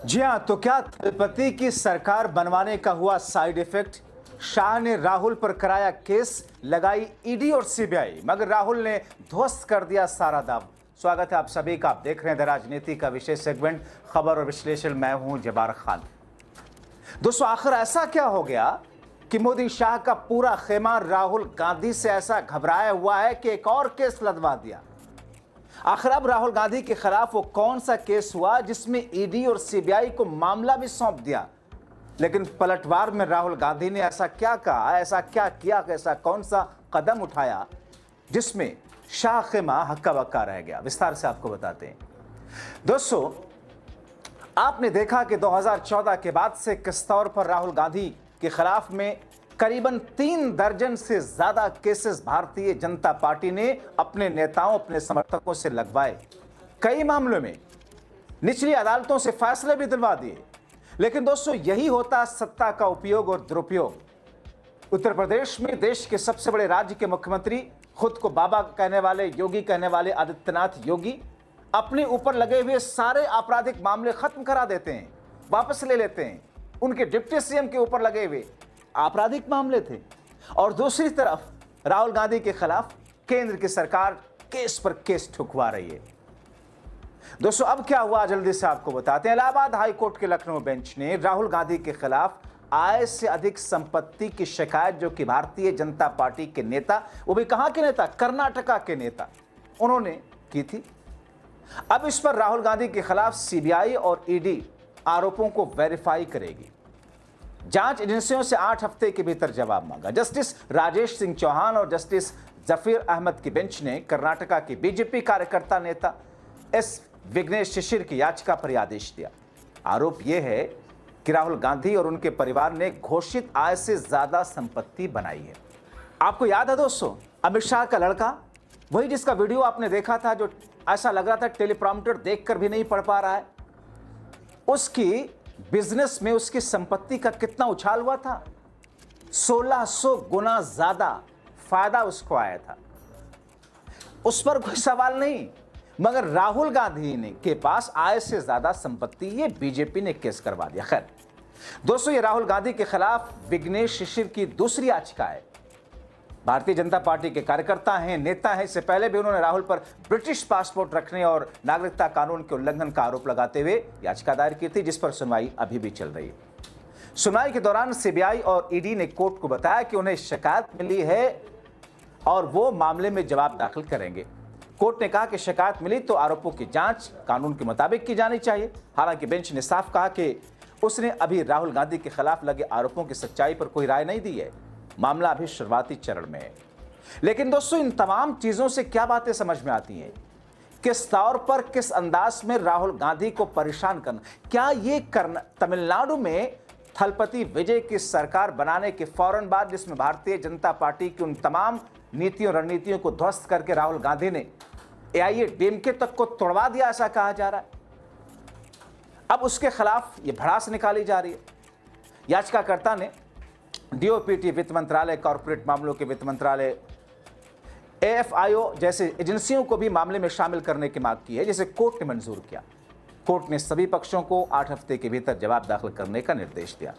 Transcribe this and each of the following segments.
जी हाँ, तो क्या थलपति की सरकार बनवाने का हुआ साइड इफेक्ट? शाह ने राहुल पर कराया केस, लगाई ईडी और सीबीआई, मगर राहुल ने ध्वस्त कर दिया सारा दाव। स्वागत है आप सभी का। आप देख रहे हैं द राजनीति का विशेष सेगमेंट खबर और विश्लेषण। मैं हूं जबार खान। दोस्तों, आखिर ऐसा क्या हो गया कि मोदी शाह का पूरा खेमा राहुल गांधी से ऐसा घबराया हुआ है कि एक और केस लदवा दिया? आखिर अब राहुल गांधी के खिलाफ वो कौन सा केस हुआ जिसमें ईडी और सीबीआई को मामला भी सौंप दिया? लेकिन पलटवार में राहुल गांधी ने ऐसा क्या कहा, ऐसा क्या किया, ऐसा कौन सा कदम उठाया जिसमें शाह खेमा हक्का बक्का रह गया? विस्तार से आपको बताते हैं। दोस्तों, आपने देखा कि 2014 के बाद से किस तौर पर राहुल गांधी के खिलाफ में करीबन 3 दर्जन से ज्यादा केसेस भारतीय जनता पार्टी ने अपने नेताओं, अपने समर्थकों से लगवाए। कई मामलों में निचली अदालतों से फैसले भी दिलवा दिए। लेकिन दोस्तों, यही होता सत्ता का उपयोग और दुरुपयोग। उत्तर प्रदेश में देश के सबसे बड़े राज्य के मुख्यमंत्री, खुद को बाबा कहने वाले, योगी कहने वाले आदित्यनाथ योगी, अपने ऊपर लगे हुए सारे आपराधिक मामले खत्म करा देते हैं, वापस ले लेते हैं। उनके डिप्टी सीएम के ऊपर लगे हुए आपराधिक मामले थे। और दूसरी तरफ राहुल गांधी के खिलाफ केंद्र की सरकार केस पर केस ठुकवा रही है। दोस्तों, अब क्या हुआ जल्दी से आपको बताते हैं। इलाहाबाद हाई कोर्ट के लखनऊ बेंच ने राहुल गांधी के खिलाफ आय से अधिक संपत्ति की शिकायत, जो कि भारतीय जनता पार्टी के नेता, वो भी कहां के नेता, कर्नाटका के नेता, उन्होंने की थी। अब इस पर राहुल गांधी के खिलाफ सीबीआई और ईडी आरोपों को वेरीफाई करेगी। जांच एजेंसियों से 8 हफ्ते के भीतर जवाब मांगा। जस्टिस राजेश सिंह चौहान और जस्टिस जफीर अहमद की बेंच ने कर्नाटका के बीजेपी कार्यकर्ता नेता एस विघ्नेश शिशिर की याचिका पर आदेश दिया। आरोप यह है कि राहुल गांधी और उनके परिवार ने घोषित आय से ज्यादा संपत्ति बनाई है। आपको याद है दोस्तों, अमित शाह का लड़का, वही जिसका वीडियो आपने देखा था, जो ऐसा लग रहा था टेलीप्रॉम्प्टर देखकर भी नहीं पढ़ पा रहा है, उसकी बिजनेस में उसकी संपत्ति का कितना उछाल हुआ था? 1600 गुना ज्यादा फायदा उसको आया था। उस पर कोई सवाल नहीं, मगर राहुल गांधी ने के पास आय से ज्यादा संपत्ति, ये बीजेपी ने केस करवा दिया। खैर दोस्तों, ये राहुल गांधी के खिलाफ विघ्नेश शिशिर की दूसरी याचिका है। भारतीय जनता पार्टी के कार्यकर्ता हैं, नेता हैं। इससे पहले भी उन्होंने राहुल पर ब्रिटिश पासपोर्ट रखने और नागरिकता कानून के उल्लंघन का आरोप लगाते हुए याचिका दायर की थी, जिस पर सुनवाई अभी भी चल रही है। सुनवाई के दौरान सीबीआई और ईडी ने कोर्ट को बताया कि उन्हें शिकायत मिली है और वो मामले में जवाब दाखिल करेंगे। कोर्ट ने कहा कि शिकायत मिली तो आरोपों की जांच कानून के मुताबिक की जानी चाहिए। हालांकि बेंच ने साफ कहा कि उसने अभी राहुल गांधी के खिलाफ लगे आरोपों की सच्चाई पर कोई राय नहीं दी है। मामला अभी शुरुआती चरण में है। लेकिन दोस्तों, इन तमाम चीजों से क्या बातें समझ में आती हैं? किस तौर पर, किस अंदाज में राहुल गांधी को परेशान करना? क्या ये तमिलनाडु में थलपति विजय की सरकार बनाने के फौरन बाद, जिसमें भारतीय जनता पार्टी की उन तमाम नीतियों रणनीतियों को ध्वस्त करके राहुल गांधी ने एआईएडीएमके तक को तोड़वा दिया, ऐसा कहा जा रहा है। अब उसके खिलाफ ये भड़ास निकाली जा रही है। याचिकाकर्ता ने डीओपीटी, वित्त मंत्रालय, कॉर्पोरेट मामलों के वित्त मंत्रालय, एएफआईओ जैसे एजेंसियों को भी मामले में शामिल करने की मांग की है, जिसे कोर्ट ने मंजूर किया। कोर्ट ने सभी पक्षों को 8 हफ्ते के भीतर जवाब दाखिल करने का निर्देश दिया।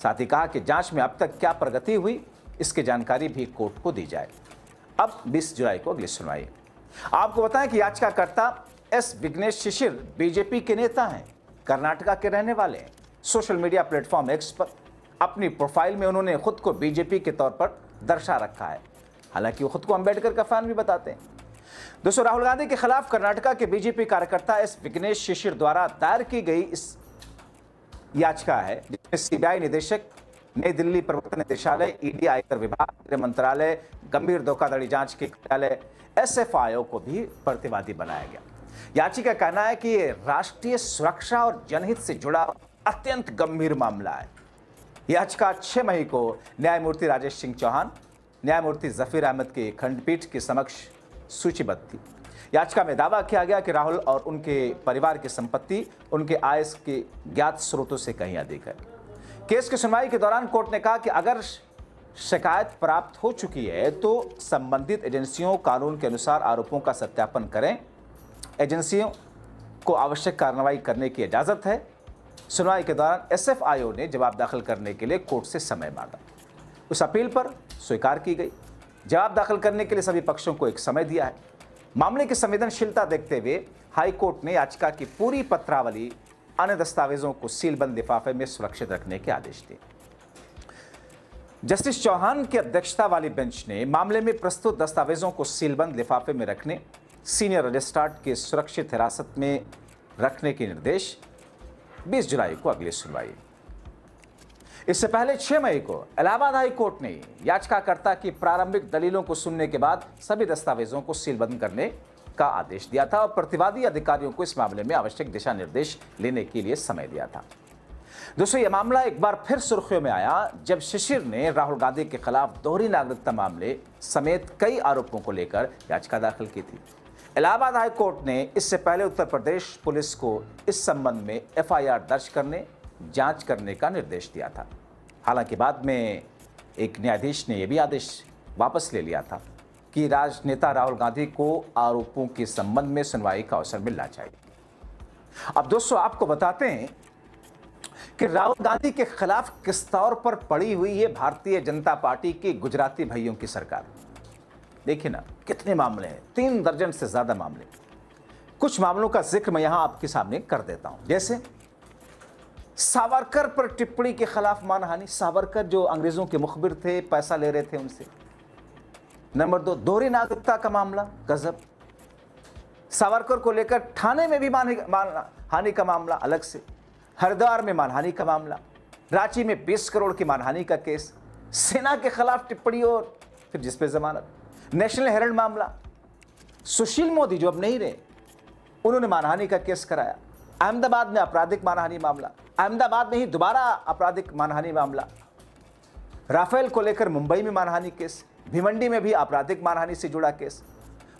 साथ ही कहा कि जांच में अब तक क्या प्रगति हुई, इसकी जानकारी भी कोर्ट को दी जाए। अब 20 जुलाई को अगली सुनवाई। आपको बताएं कि याचिकाकर्ता एस विघ्नेश शिशिर बीजेपी के नेता हैं, कर्नाटका के रहने वाले हैं। सोशल मीडिया प्लेटफॉर्म एक्स पर अपनी प्रोफाइल में उन्होंने खुद को बीजेपी के तौर पर दर्शा रखा है। हालांकि वो खुद को अंबेडकर का फैन भी बताते हैं। दोस्तों, राहुल गांधी के खिलाफ कर्नाटका के बीजेपी कार्यकर्ता एस विघ्नेश शिशिर द्वारा दायर की गई इस याचिका है, जिसमें सीबीआई निदेशक, नई दिल्ली प्रवर्तन निदेशालय, ईडी, आयकर विभाग, गृह मंत्रालय, गंभीर धोखाधड़ी जांच के कार्यालय, एसएफआईओ को भी प्रतिवादी बनाया गया। याचिका का कहना है कि ये राष्ट्रीय सुरक्षा और जनहित से जुड़ा अत्यंत गंभीर मामला है। याचिका 6 मई को न्यायमूर्ति राजेश सिंह चौहान, न्यायमूर्ति जफीर अहमद के खंडपीठ के समक्ष सूचीबद्ध थी। याचिका में दावा किया गया कि राहुल और उनके परिवार की संपत्ति उनके आय के ज्ञात स्रोतों से कहीं अधिक है। केस की सुनवाई के दौरान कोर्ट ने कहा कि अगर शिकायत प्राप्त हो चुकी है तो संबंधित एजेंसियों कानून के अनुसार आरोपों का सत्यापन करें। एजेंसियों को आवश्यक कार्रवाई करने की इजाजत है। सुनवाई के दौरान एसएफआईओ ने जवाब दाखिल करने के लिए कोर्ट से समय मांगा। उस अपील पर स्वीकार की गई। जवाब दाखिल करने के लिए सभी पक्षों को एक समय दिया है। मामले की संवेदनशीलता देखते हुए हाई कोर्ट ने याचिका की पूरी पत्रावली, अन्य दस्तावेजों को सीलबंद लिफाफे में सुरक्षित रखने के आदेश दिए। जस्टिस चौहान की अध्यक्षता वाली बेंच ने मामले में प्रस्तुत दस्तावेजों को सीलबंद लिफाफे में रखने, सीनियर रजिस्ट्रार के सुरक्षित हिरासत में रखने के निर्देश। 20 जुलाई को अगली सुनवाई। इससे पहले 6 मई को इलाहाबाद हाई कोर्ट ने याचिकाकर्ता की प्रारंभिक दलीलों को सुनने के बाद सभी दस्तावेजों को सीलबंद करने का आदेश दिया था और प्रतिवादी अधिकारियों को इस मामले में आवश्यक दिशा निर्देश लेने के लिए समय दिया था। दोस्तों, यह मामला एक बार फिर सुर्खियों में आया जब शिशिर ने राहुल गांधी के खिलाफ दोहरी नागरिकता मामले समेत कई आरोपों को लेकर याचिका दाखिल की थी। इलाहाबाद हाई कोर्ट ने इससे पहले उत्तर प्रदेश पुलिस को इस संबंध में एफआईआर दर्ज करने, जांच करने का निर्देश दिया था। हालांकि बाद में एक न्यायाधीश ने यह भी आदेश वापस ले लिया था कि राजनेता राहुल गांधी को आरोपों के संबंध में सुनवाई का अवसर मिलना चाहिए। अब दोस्तों, आपको बताते हैं कि राहुल गांधी के खिलाफ किस तौर पर पड़ी हुई है भारतीय जनता पार्टी के गुजराती भाइयों की सरकार। देखिए ना, कितने मामले हैं, 3 दर्जन से ज्यादा मामले। कुछ मामलों का जिक्र मैं यहां आपके सामने कर देता हूं, जैसे सावरकर पर टिप्पणी के खिलाफ मानहानि। सावरकर जो अंग्रेजों के मुखबिर थे, पैसा ले रहे थे उनसे। नंबर 2, दोहरी नागरिकता का मामला, गजब। सावरकर को लेकर ठाणे में भी मानहानि का मामला अलग से, हरिद्वार में मानहानि का मामला, रांची में 20 करोड़ की मानहानि का केस, सेना के खिलाफ टिप्पणी और फिर जिस पे जमानत, नेशनल हेराल्ड मामला, सुशील मोदी जो अब नहीं रहे उन्होंने मानहानि का केस कराया, अहमदाबाद में आपराधिक मानहानि मामला, अहमदाबाद में ही दोबारा आपराधिक मानहानि मामला, राफेल को लेकर मुंबई में मानहानि केस, भिवंडी में भी आपराधिक मानहानि से जुड़ा केस,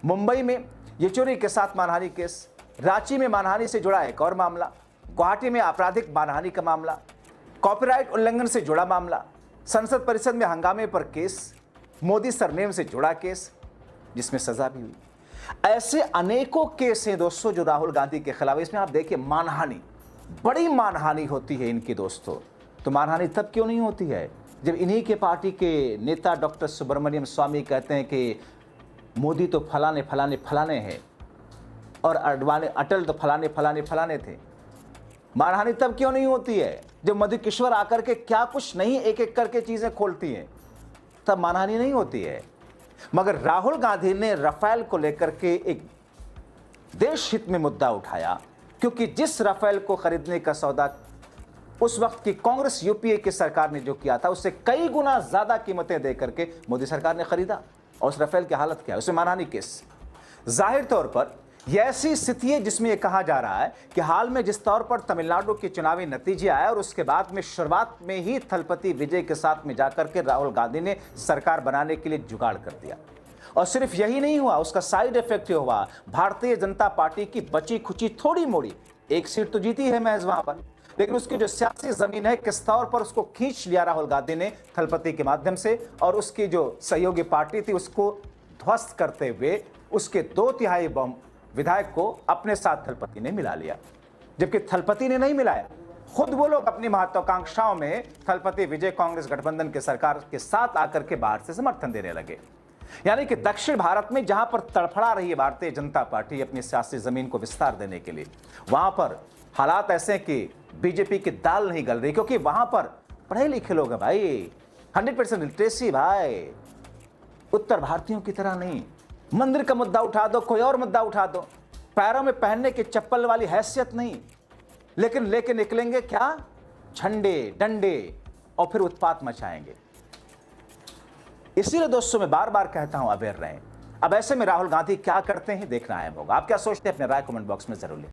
मुंबई में येचुरी के साथ मानहानि केस, रांची में मानहानि से जुड़ा एक और मामला, गुवाहाटी में आपराधिक मानहानि का मामला, कॉपीराइट उल्लंघन से जुड़ा मामला, संसद परिषद में हंगामे पर केस, मोदी सरनेम से जुड़ा केस जिसमें सजा भी हुई। ऐसे अनेकों केस हैं दोस्तों जो राहुल गांधी के खिलाफ। इसमें आप देखिए, मानहानि, बड़ी मानहानि होती है इनकी दोस्तों। तो मानहानि तब क्यों नहीं होती है जब इन्हीं के पार्टी के नेता डॉक्टर सुब्रमण्यम स्वामी कहते हैं कि मोदी तो फलाने फलाने फलाने हैं और अडवाणी अटल तो फलाने फलाने फलाने थे। मानहानि तब क्यों नहीं होती है जब मधु किश्वर आकर के क्या कुछ नहीं एक एक करके चीजें खोलती हैं, तब मानहानि नहीं होती है। मगर राहुल गांधी ने राफेल को लेकर के एक देश हित में मुद्दा उठाया, क्योंकि जिस राफेल को खरीदने का सौदा उस वक्त की कांग्रेस यूपीए की सरकार ने जो किया था उससे कई गुना ज्यादा कीमतें देकर के मोदी सरकार ने खरीदा, और उस राफेल की हालत क्या है, उसमें मानहानि केस। जाहिर तौर पर यह ऐसी स्थिति है जिसमें यह कहा जा रहा है कि हाल में जिस तौर पर तमिलनाडु के चुनावी नतीजे आए और उसके बाद में शुरुआत में ही थलपति विजय के साथ में जाकर के राहुल गांधी ने सरकार बनाने के लिए जुगाड़ कर दिया। और सिर्फ यही नहीं हुआ, उसका साइड इफेक्ट ये हुआ, भारतीय जनता पार्टी की बची खुची थोड़ी मोड़ी एक सीट तो जीती है महज वहां पर, लेकिन उसकी जो सियासी जमीन है किस तौर पर उसको खींच लिया राहुल गांधी ने थलपति के माध्यम से, और उसकी जो सहयोगी पार्टी थी उसको ध्वस्त करते हुए उसके 2/3 विधायक को अपने साथ थलपति ने मिला लिया। जबकि थलपति ने नहीं मिलाया, खुद वो लोग अपनी महत्वाकांक्षाओं में थलपति विजय कांग्रेस गठबंधन के सरकार के साथ आकर के बाहर से समर्थन देने लगे। यानी कि दक्षिण भारत में जहां पर तड़फड़ा रही है भारतीय जनता पार्टी अपनी सियासी जमीन को विस्तार देने के लिए, वहां पर हालात ऐसे कि बीजेपी की दाल नहीं गल रही, क्योंकि वहां पर पढ़े लिखे लोग हैं भाई, 100% लिटरेसी भाई, उत्तर भारतीयों की तरह नहीं। मंदिर का मुद्दा उठा दो, कोई और मुद्दा उठा दो, पैरों में पहनने के चप्पल वाली हैसियत नहीं, लेकिन लेके निकलेंगे क्या, झंडे डंडे, और फिर उत्पात मचाएंगे। इसीलिए दोस्तों मैं बार बार कहता हूं अवेयर रहें। अब ऐसे में राहुल गांधी क्या करते हैं देखना अहम होगा। आप क्या सोचते हैं, अपने राय कमेंट बॉक्स में जरूर लिखें।